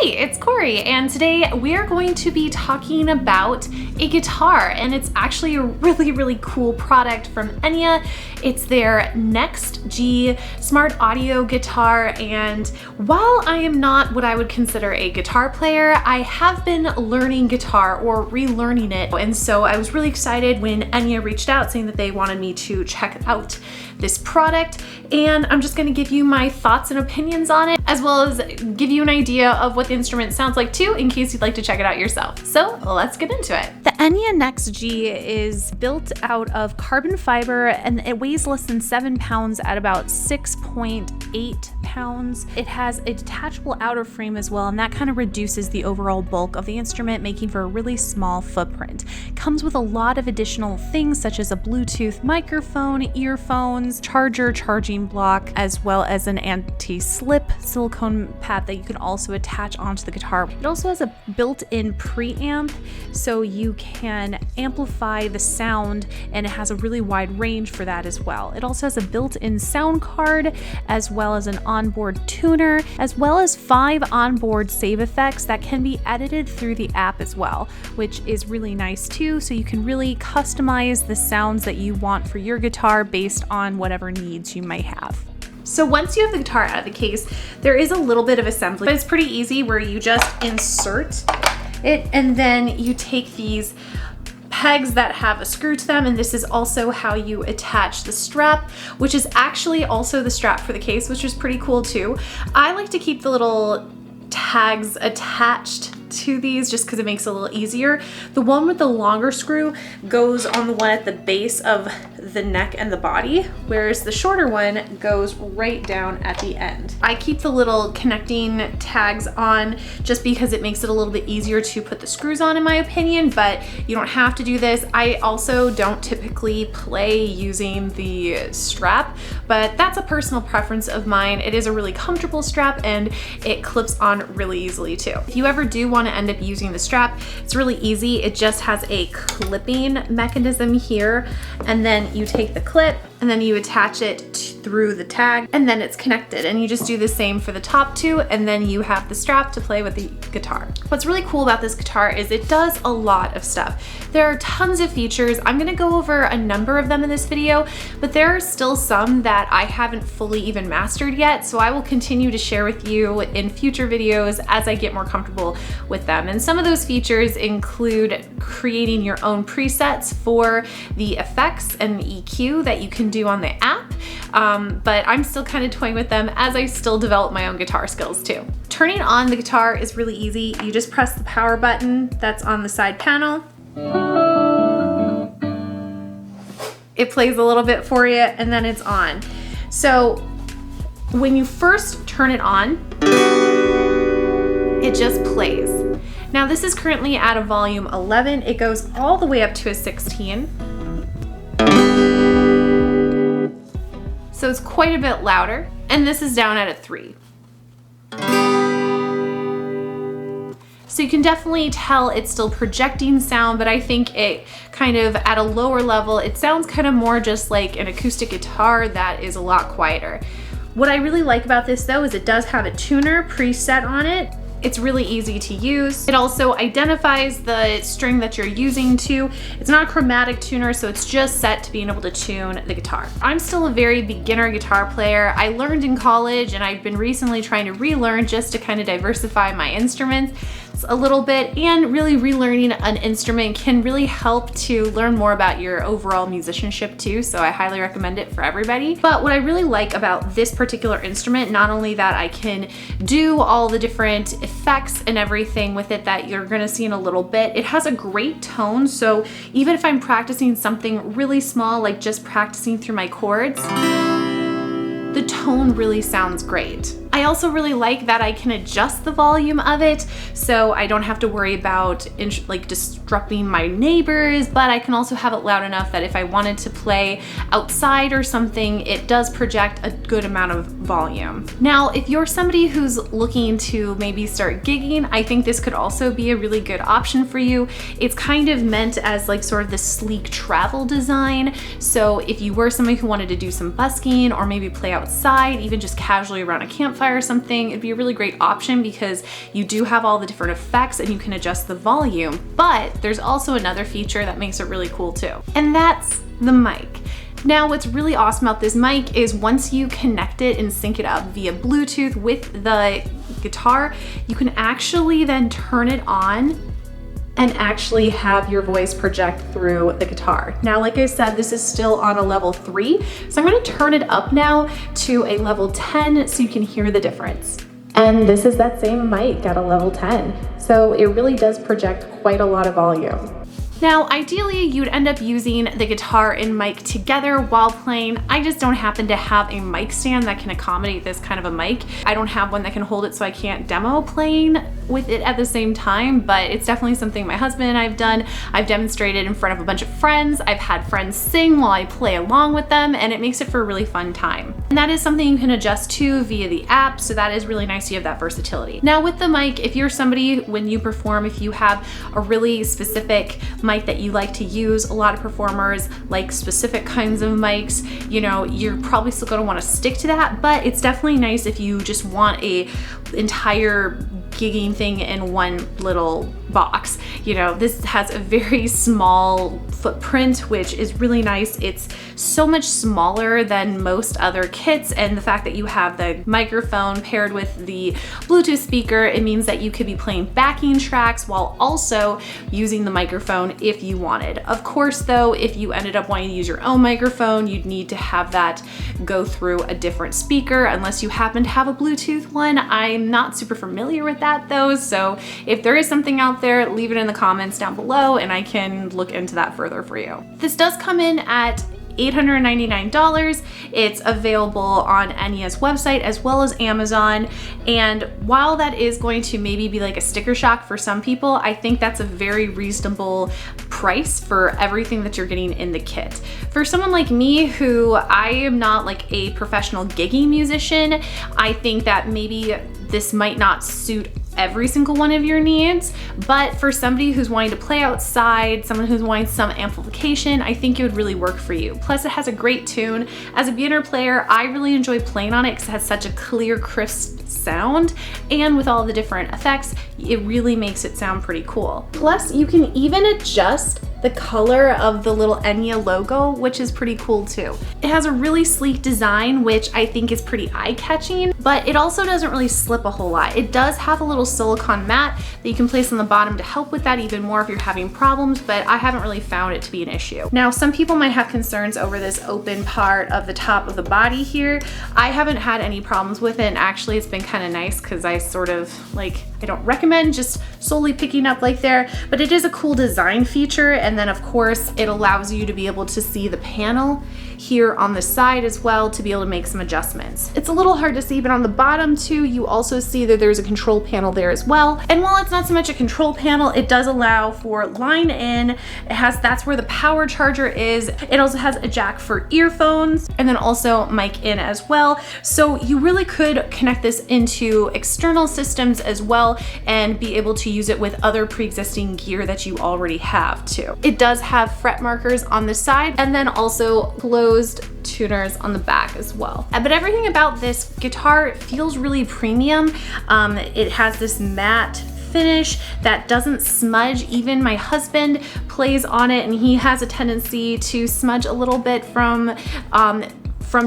Hey, it's Corey, and today we are going to be talking about a guitar, and it's actually a really cool product from Enya. It's their NEXG smart audio guitar, and while I am not what I would consider a guitar player, I have been learning guitar or relearning it, and so I was really excited when Enya reached out saying that they wanted me to check out this product, and I'm just gonna give you my thoughts and opinions on it, as well as give you an idea of what the instrument sounds like too, in case you'd like to check it out yourself. So let's get into it. The Enya NEXG is built out of carbon fiber, and it weighs less than 7 pounds at about 6.8 pounds. It has a detachable outer frame as well, and that kind of reduces the overall bulk of the instrument, making for a really small footprint. It comes with a lot of additional things such as a Bluetooth microphone, earphones, charger, charging block, as well as an anti-slip silicone pad that you can also attach onto the guitar. It also has a built-in preamp, so you can amplify the sound, and it has a really wide range for that as well. It also has a built-in sound card, as well as an onboard tuner, as well as 5 onboard save effects that can be edited through the app as well, which is really nice too, so you can really customize the sounds that you want for your guitar based on whatever needs you might have. So once you have the guitar out of the case, there is a little bit of assembly, but it's pretty easy where you just insert it and then you take these pegs that have a screw to them, and this is also how you attach the strap, which is actually also the strap for the case, which is pretty cool too. I like to keep the little tags attached to these just because it makes it a little easier. The one with the longer screw goes on the one at the base of the neck and the body, whereas the shorter one goes right down at the end. I keep the little connecting tags on just because it makes it a little bit easier to put the screws on, in my opinion, but you don't have to do this. I also don't typically play using the strap, but that's a personal preference of mine. It is a really comfortable strap and it clips on really easily too. If you ever do want to end up using the strap, it's really easy. It just has a clipping mechanism here, and then you take the clip and then you attach it through the tag, and then it's connected, and you just do the same for the top two, and then you have the strap to play with the guitar. What's really cool about this guitar is it does a lot of stuff. There are tons of features. I'm gonna go over a number of them in this video, but there are still some that I haven't fully even mastered yet, so I will continue to share with you in future videos as I get more comfortable with them. And some of those features include creating your own presets for the effects and EQ that you can do on the app, but I'm still kind of toying with them as I still develop my own guitar skills too. Turning on the guitar is really easy. You just press the power button that's on the side panel. It plays a little bit for you and then it's on. So when you first turn it on, it just plays. Now this is currently at a volume 11. It goes all the way up to a 16. So it's quite a bit louder, and this is down at a 3. So you can definitely tell it's still projecting sound, but I think it kind of at a lower level, it sounds kind of more just like an acoustic guitar that is a lot quieter. What I really like about this though is it does have a tuner preset on it. It's really easy to use. It also identifies the string that you're using to. It's not a chromatic tuner, so it's just set to being able to tune the guitar. I'm still a very beginner guitar player. I learned in college, and I've been recently trying to relearn just to kind of diversify my instruments a little bit, and really relearning an instrument can really help to learn more about your overall musicianship too, so I highly recommend it for everybody. But what I really like about this particular instrument, not only that I can do all the different effects and everything with it that you're gonna see in a little bit, it has a great tone, so even if I'm practicing something really small, like just practicing through my chords, the tone really sounds great. I also really like that I can adjust the volume of it, so I don't have to worry about like disrupting my neighbors, but I can also have it loud enough that if I wanted to play outside or something, it does project a good amount of volume. Now, if you're somebody who's looking to maybe start gigging, I think this could also be a really good option for you. It's kind of meant as like sort of the sleek travel design, so if you were somebody who wanted to do some busking or maybe play outside, even just casually around a campfire, amplifier or something, it'd be a really great option because you do have all the different effects and you can adjust the volume. But there's also another feature that makes it really cool too, and that's the mic. Now, what's really awesome about this mic is once you connect it and sync it up via Bluetooth with the guitar, you can actually then turn it on and actually have your voice project through the guitar. Now, like I said, this is still on a level 3, so I'm gonna turn it up now to a level 10 so you can hear the difference. And this is that same mic at a level 10. So it really does project quite a lot of volume. Now, ideally, you'd end up using the guitar and mic together while playing. I just don't happen to have a mic stand that can accommodate this kind of a mic. I don't have one that can hold it, so I can't demo playing with it at the same time, but it's definitely something my husband and I have done. I've demonstrated in front of a bunch of friends. I've had friends sing while I play along with them, and it makes it for a really fun time. And that is something you can adjust to via the app, so that is really nice. You have that versatility. Now, with the mic, if you're somebody, when you perform, if you have a really specific mic that you like to use, a lot of performers like specific kinds of mics, you know, you're probably still gonna wanna stick to that, but it's definitely nice if you just want a entire gigging thing in one little box. You know, this has a very small footprint, which is really nice. It's so much smaller than most other kits, and the fact that you have the microphone paired with the Bluetooth speaker, it means that you could be playing backing tracks while also using the microphone if you wanted. Of course, though, if you ended up wanting to use your own microphone, you'd need to have that go through a different speaker unless you happen to have a Bluetooth one. I'm not super familiar with that though, so if there is something out there, leave it in the comments down below and I can look into that further for you. This does come in at $899. It's available on Enya's website as well as Amazon. And while that is going to maybe be like a sticker shock for some people, I think that's a very reasonable price for everything that you're getting in the kit. For someone like me, who I am not like a professional gigging musician, I think that maybe this might not suit every single one of your needs, but for somebody who's wanting to play outside, someone who's wanting some amplification, I think it would really work for you. Plus, it has a great tune. As a beginner player, I really enjoy playing on it because it has such a clear, crisp sound, and with all the different effects, it really makes it sound pretty cool. Plus, you can even adjust the color of the little Enya logo, which is pretty cool too. It has a really sleek design, which I think is pretty eye-catching, but it also doesn't really slip a whole lot. It does have a little silicone mat that you can place on the bottom to help with that even more if you're having problems, but I haven't really found it to be an issue. Now, some people might have concerns over this open part of the top of the body here. I haven't had any problems with it, and actually it's been kind of nice because I sort of like, I don't recommend just solely picking up like there, but it is a cool design feature. And then of course, it allows you to be able to see the panel here on the side as well to be able to make some adjustments. It's a little hard to see, but on the bottom too, you also see that there's a control panel there as well. And while it's not so much a control panel, it does allow for line in. That's where the power charger is. It also has a jack for earphones and then also mic in as well. So you really could connect this into external systems as well and be able to use it with other pre-existing gear that you already have too. It does have fret markers on the side and then also closed tuners on the back as well. But everything about this guitar feels really premium. It has this matte finish that doesn't smudge. Even my husband plays on it and he has a tendency to smudge a little bit from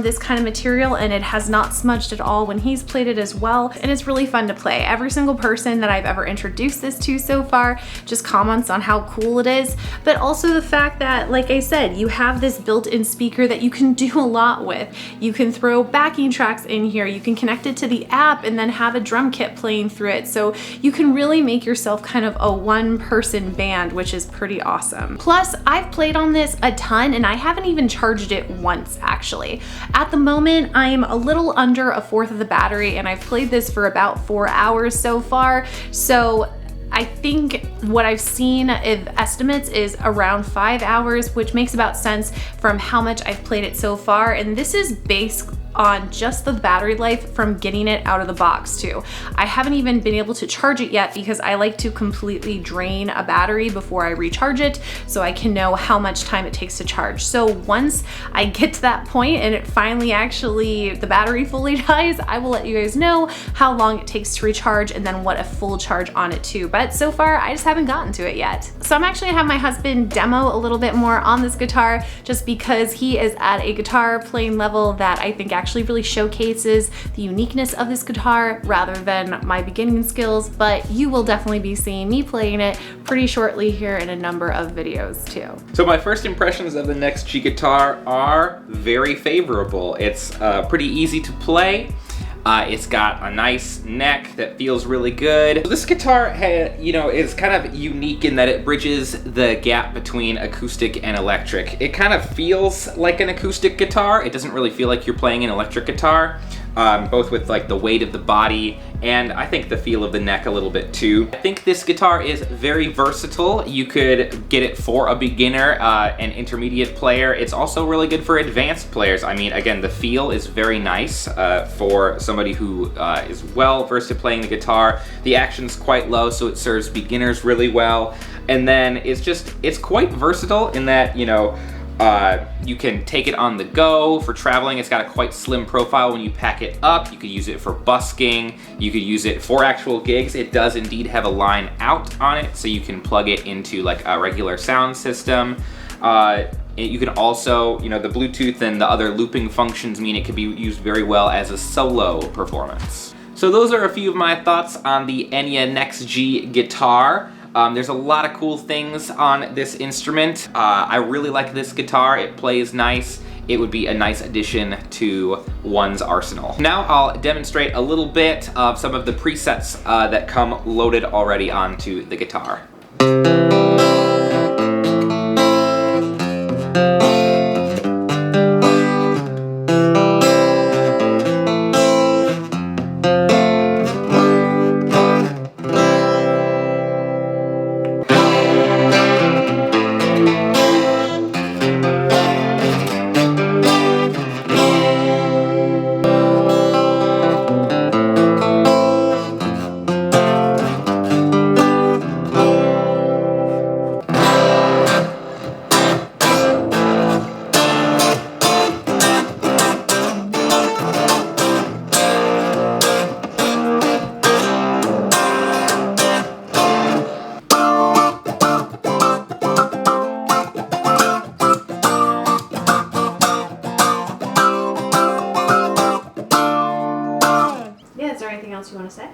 this kind of material, and it has not smudged at all when he's played it as well. And it's really fun to play. Every single person that I've ever introduced this to so far just comments on how cool it is, but also the fact that, like I said, you have this built-in speaker that you can do a lot with. You can throw backing tracks in here, you can connect it to the app and then have a drum kit playing through it. So you can really make yourself kind of a one-person band, which is pretty awesome. Plus, I've played on this a ton and I haven't even charged it once actually. At the moment, I'm a little under 1/4 of the battery and I've played this for about 4 hours so far. So I think what I've seen of estimates is around 5 hours, which makes about sense from how much I've played it so far. And this is on just the battery life from getting it out of the box too. I haven't even been able to charge it yet because I like to completely drain a battery before I recharge it so I can know how much time it takes to charge. So once I get to that point and it finally actually, the battery fully dies, I will let you guys know how long it takes to recharge and then what a full charge on it too. But so far I just haven't gotten to it yet. So I'm actually gonna have my husband demo a little bit more on this guitar just because he is at a guitar playing level that I think actually really showcases the uniqueness of this guitar rather than my beginning skills, but you will definitely be seeing me playing it pretty shortly here in a number of videos too. So my first impressions of the NEXG guitar are very favorable. It's pretty easy to play. It's got a nice neck that feels really good. This guitar is kind of unique in that it bridges the gap between acoustic and electric. It kind of feels like an acoustic guitar. It doesn't really feel like you're playing an electric guitar, both with like the weight of the body and I think the feel of the neck a little bit too. I think this guitar is very versatile. You could get it for a beginner, an intermediate player. It's also really good for advanced players. I mean, again, the feel is very nice for somebody who is well versed at playing the guitar. The action's quite low, so it serves beginners really well. And then it's quite versatile in that, you can take it on the go for traveling. It's got a quite slim profile when you pack it up. You could use it for busking. You could use it for actual gigs. It does indeed have a line out on it, so you can plug it into like a regular sound system. You can also, the Bluetooth and the other looping functions mean it could be used very well as a solo performance. So those are a few of my thoughts on the Enya NEXG guitar. There's a lot of cool things on this instrument. I really like this guitar. It plays nice. It would be a nice addition to one's arsenal. Now I'll demonstrate a little bit of some of the presets that come loaded already onto the guitar. Anything else you want to say?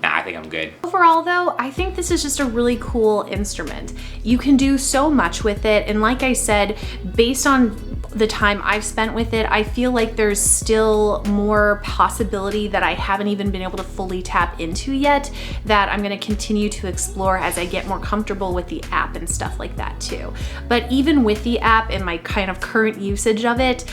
Nah, I think I'm good. Overall though, I think this is just a really cool instrument. You can do so much with it, and like I said, based on the time I've spent with it, I feel like there's still more possibility that I haven't even been able to fully tap into yet that I'm gonna continue to explore as I get more comfortable with the app and stuff like that too. But even with the app and my kind of current usage of it,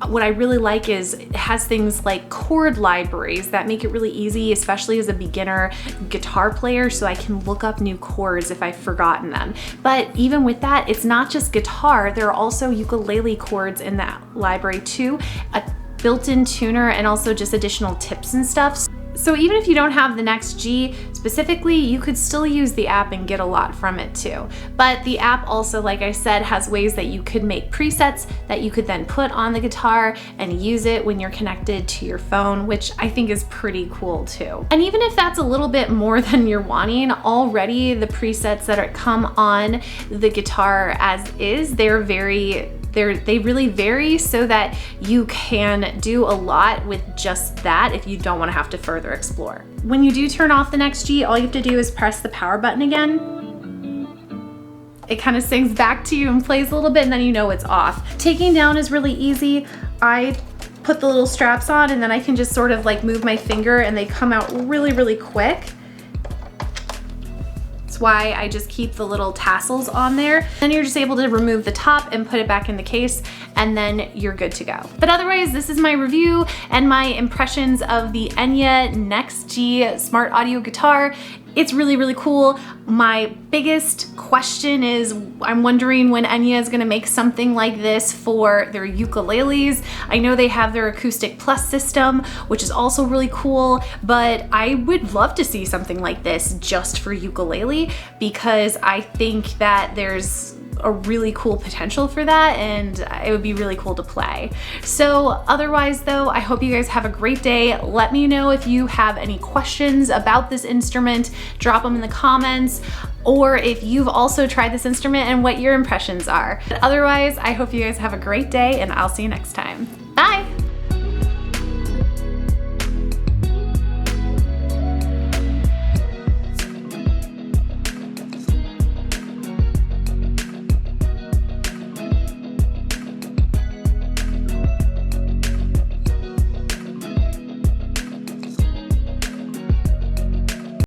what I really like is it has things like chord libraries that make it really easy, especially as a beginner guitar player, so I can look up new chords if I've forgotten them. But even with that, it's not just guitar, there are also ukulele chords in that library too, a built-in tuner, and also just additional tips and stuff. So even if you don't have the NEXG specifically, you could still use the app and get a lot from it too. But the app also, like I said, has ways that you could make presets that you could then put on the guitar and use it when you're connected to your phone, which I think is pretty cool too. And even if that's a little bit more than you're wanting, already the presets that come on the guitar as is, they really vary so that you can do a lot with just that if you don't want to have to further explore. When you do turn off the NEXG, all you have to do is press the power button again. It kind of sings back to you and plays a little bit, and then you know it's off. Taking down is really easy. I put the little straps on and then I can just sort of like move my finger and they come out really, really quick. why I just keep the little tassels on there. Then you're just able to remove the top and put it back in the case, and then you're good to go. But otherwise, this is my review and my impressions of the Enya NEXG smart audio guitar. It's really, really cool. My biggest question is, I'm wondering when Enya is gonna make something like this for their ukuleles. I know they have their Acoustic Plus system, which is also really cool, but I would love to see something like this just for ukulele, because I think that there's a really cool potential for that, and it would be really cool to play. So otherwise though, I hope you guys have a great day. Let me know if you have any questions about this instrument, drop them in the comments, or if you've also tried this instrument and what your impressions are. But otherwise, I hope you guys have a great day, and I'll see you next time.